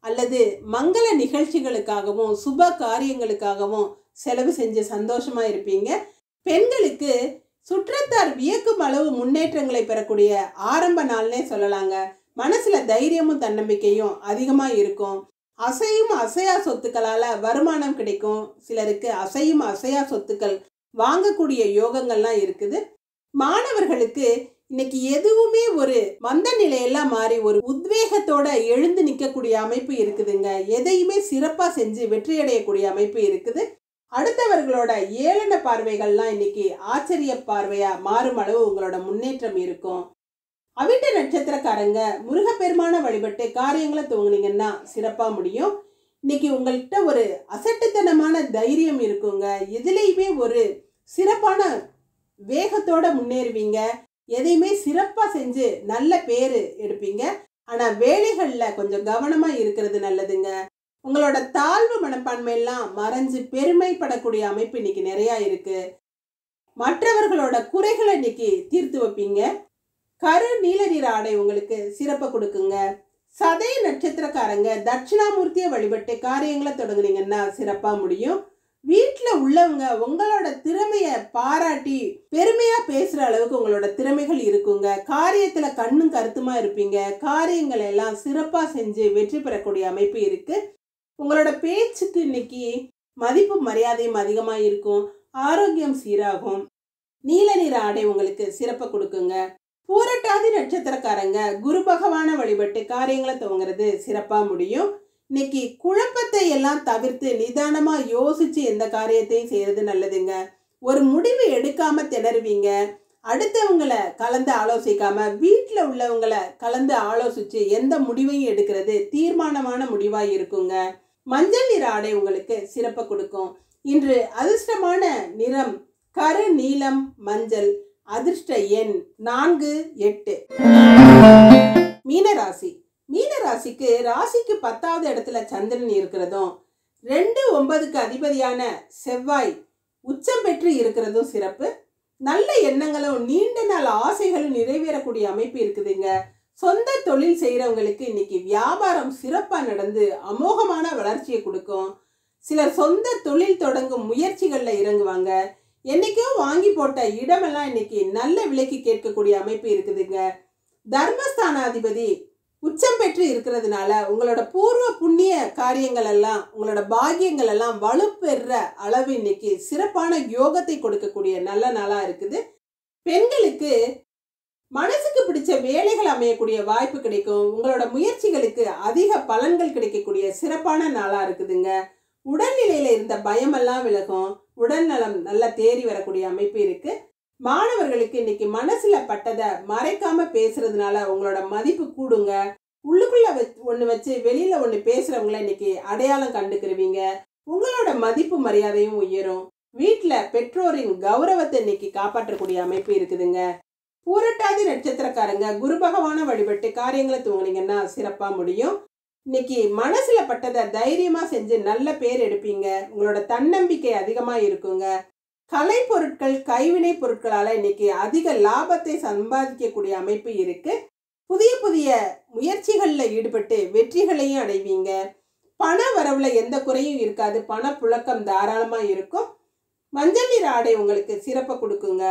அல்லது மங்கள நிகழ்ச்சிகளுக்காகவும் சுப காரியங்களுக்காகவும் செலவு செஞ்சு சந்தோஷமா இருப்பீங்க. பெண்களுக்கு சுற்றத்தார் வியக்கும் அளவு முன்னேற்றங்களை பெறக்கூடிய ஆரம்ப நாள்னே சொல்லலாங்க. மனசுல தைரியமும் தன்னம்பிக்கையும் அதிகமா இருக்கும். அசையும் அசையா சொத்துக்களால வருமானம் கிடைக்கும். சிலருக்கு அசையும் அசையா சொத்துக்கள் வாங்கக்கூடிய யோகங்கள்லாம் இருக்குது. மாணவர்களுக்கு இன்னைக்கு எதுவுமே ஒரு மந்த நிலையெல்லாம் மாறி ஒரு உத்வேகத்தோட எழுந்து நிற்கக்கூடிய அமைப்பு இருக்குதுங்க. எதையுமே சிறப்பா செஞ்சு வெற்றி அடையக்கூடிய அமைப்பு இருக்குது. அடுத்தவர்களோட ஏளன பார்வைகள்லாம் இன்னைக்கு ஆச்சரிய பார்வையா மாறும் அளவு உங்களோட முன்னேற்றம் இருக்கும். அவிட்ட நட்சத்திரக்காரங்க முருகப்பெருமான வழிபட்டு காரியங்களை துவங்கினீங்கன்னா சிறப்பா முடியும். இன்னைக்கு உங்கள்கிட்ட ஒரு அசட்டுத்தனமான தைரியம் இருக்குங்க. எதுலையுமே ஒரு சிறப்பான வேகத்தோட முன்னேறுவீங்க. எதையுமே சிறப்பா செஞ்சு நல்ல பேரு எடுப்பீங்க. ஆனா வேலைகள்ல கொஞ்சம் கவனமா இருக்கிறது நல்லதுங்க. உங்களோட தாழ்வு மனப்பான்மை எல்லாம் மறைஞ்சு பெருமைப்படக்கூடிய அமைப்பு இன்னைக்கு நிறைய இருக்கு. மற்றவர்களோட குறைகளை இன்னைக்கு தீர்த்து வைப்பீங்க. கரு நீல நிற ஆடை உங்களுக்கு சிறப்பை கொடுக்குங்க. சதய நட்சத்திரக்காரங்க தட்சிணாமூர்த்தியை வழிபட்டு காரியங்களை தொடங்குனீங்கன்னா சிறப்பா முடியும். வீட்டில் உள்ளவங்க உங்களோட திறமைய பாராட்டி பெருமையா பேசுற அளவுக்கு உங்களோட திறமைகள் இருக்குங்க. காரியத்துல கண்ணும் கருத்துமா இருப்பீங்க. காரியங்களை எல்லாம் சிறப்பா செஞ்சு வெற்றி பெறக்கூடிய அமைப்பு இருக்கு. உங்களோட பேச்சுக்கு இன்னைக்கு மதிப்பு மரியாதையும் அதிகமா இருக்கும். ஆரோக்கியம் சீராகும். நீல நிற ஆடை உங்களுக்கு சிறப்பை கொடுக்குங்க. பூரட்டாதி நட்சத்திரக்காரங்க குரு பகவான வழிபட்டு காரியங்களை துவங்குறது சிறப்பா முடியும். இன்னைக்கு குழப்பத்தை எல்லாம் தவிர்த்து நிதானமா யோசிச்சு எந்த காரியத்தையும் செய்யறது நல்லதுங்க. ஒரு முடிவு எடுக்காம திணறுவீங்க. அடுத்தவங்களை கலந்து ஆலோசிக்காம வீட்டில் உள்ளவங்களை கலந்து ஆலோசிச்சு எந்த முடிவையும் எடுக்கிறது தீர்மானமான முடிவா இருக்குங்க. மஞ்சள் நிற ஆடை உங்களுக்கு சிறப்பை கொடுக்கும். இன்று அதிர்ஷ்டமான நிறம் கரு நீலம் மஞ்சள். அதிர்ஷ்ட எண் 4, 8. மீனராசி. மீனராசிக்கு ராசிக்கு 10வது இடத்துல சந்திரன் இருக்கிறதும் 2, 9க்கு அதிபதியான செவ்வாய் உச்சம் பெற்று இருக்கிறதும் சிறப்பு. நல்ல எண்ணங்களும் நீண்ட நாள் ஆசைகளும் நிறைவேறக்கூடிய அமைப்பு இருக்குதுங்க. சொந்த தொழில் செய்யறவங்களுக்கு இன்னைக்கு வியாபாரம் சிறப்பா நடந்து அமோகமான வளர்ச்சியை கொடுக்கும். சிலர் சொந்த தொழில் தொடங்கும் முயற்சிகள்ல இறங்குவாங்க. என்னைக்கோ வாங்கி போட்ட இடமெல்லாம் இன்னைக்கு நல்ல விலைக்கு கேட்கக்கூடிய அமைப்பு இருக்குதுங்க. தர்மஸ்தானாதிபதி உச்சம் பெற்று இருக்கிறதுனால உங்களோட பூர்வ புண்ணிய காரியங்கள் எல்லாம், உங்களோட பாக்கியங்கள் எல்லாம் வலுப்பெற அளவு இன்னைக்கு சிறப்பான யோகத்தை கொடுக்கக்கூடிய நல்ல நாளா இருக்குது. பெண்களுக்கு மனசுக்கு பிடிச்ச வேலைகள் அமையக்கூடிய வாய்ப்பு கிடைக்கும். உங்களோட முயற்சிகளுக்கு அதிக பலன்கள் கிடைக்கக்கூடிய சிறப்பான நாளா இருக்குதுங்க. உடல்நிலையில இருந்த பயமெல்லாம் விலகும். உடல் நலம் நல்லா தேறி வரக்கூடிய அமைப்பு இருக்கு. மாணவர்களுக்கு இன்னைக்கு மனசுல பட்டதை மறைக்காம பேசுறதுனால உங்களோட மதிப்பு கூடுங்க. உள்ளுக்குள்ள ஒண்ணு வச்சு வெளியில ஒண்ணு பேசுறவங்கள இன்னைக்கு அடையாளம் கண்டுக்கிருவீங்க. உங்களோட மதிப்பு மரியாதையும் உயரும். வீட்டுல பெற்றோரின் கௌரவத்தை இன்னைக்கு காப்பாற்றக்கூடிய அமைப்பு இருக்குதுங்க. பூரட்டாதி நட்சத்திரக்காரங்க குரு பகவான வழிபட்டு காரியங்களை துவங்கினீங்கன்னா சிறப்பா முடியும். இன்னைக்கு மனசுல பட்டதை தைரியமா செஞ்சு நல்ல பேர் எடுப்பீங்க. உங்களோட தன்னம்பிக்கை அதிகமா இருக்குங்க. கலை பொருட்கள் கைவினை பொருட்களால இன்னைக்கு அதிக லாபத்தை சம்பாதிக்கக்கூடிய அமைப்பு இருக்கு. புதிய புதிய முயற்சிகள்ல ஈடுபட்டு வெற்றிகளையும் அடைவீங்க. பண வரவுல எந்த குறையும் இருக்காது. பண புழக்கம் தாராளமா இருக்கும். மஞ்சள் நிற ஆடை உங்களுக்கு சிறப்பை கொடுக்குங்க.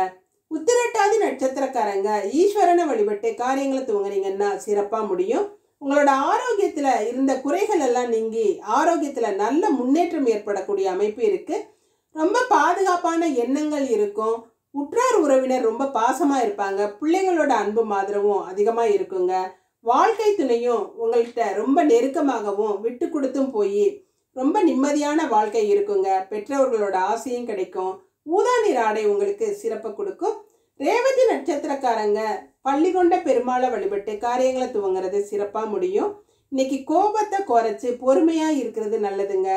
உத்திரட்டாதி நட்சத்திரக்காரங்க ஈஸ்வரனை வழிபட்டு காரியங்களை துவங்கினீங்கன்னா சிறப்பா முடியும். உங்களோட ஆரோக்கியத்துல இருந்த குறைகள் எல்லாம் நீங்கி ஆரோக்கியத்துல நல்ல முன்னேற்றம் ஏற்படக்கூடிய அமைப்பு இருக்கு. ரொம்ப பாதுகாப்பான எண்ணங்கள் இருக்கும். உற்றார் உறவினர் ரொம்ப பாசமா இருப்பாங்க. பிள்ளைகளோட அன்பு ஆதரவும் அதிகமா இருக்குங்க. வாழ்க்கை துணையும் உங்கள்கிட்ட ரொம்ப நெருக்கமாகவும் விட்டு கொடுத்தும் போய் ரொம்ப நிம்மதியான வாழ்க்கை இருக்குங்க. பெற்றவர்களோட ஆசையும் கிடைக்கும். ஊதா நிற ஆடை உங்களுக்கு சிறப்பை கொடுக்கும். ரேவதி நட்சத்திரக்காரங்க பள்ளி கொண்ட பெருமாளை வழிபட்டு காரியங்களை துவங்குறது சிறப்பா முடியும். இன்னைக்கு கோபத்தை குறைச்சு பொறுமையா இருக்கிறது நல்லதுங்க.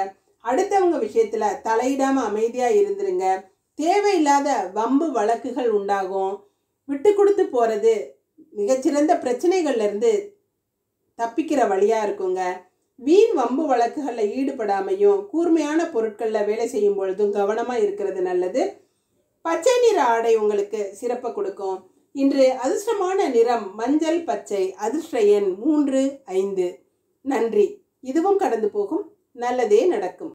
அடுத்தவங்க விஷயத்துல தலையிடாம அமைதியா இருந்துருங்க. தேவையில்லாத வம்பு வழக்குகள் உண்டாகும். விட்டு கொடுத்து போறது மிகச்சிறந்த பிரச்சனைகள்ல இருந்து தப்பிக்கிற வழியா இருக்குங்க. வீண் வம்பு வழக்குகள்ல ஈடுபடாமையும் கூர்மையான பொருட்கள்ல வேலை செய்யும் பொழுதும் கவனமா இருக்கிறது நல்லது. பச்சை நிற ஆடை உங்களுக்கு சிறப்பை கொடுக்கும். இன்று அதிர்ஷ்டமான நிறம் மஞ்சள் பச்சை. அதிர்ஷ்ட எண் 3, 5. நன்றி. இதுவும் கடந்து போகும். நல்லதே நடக்கும்.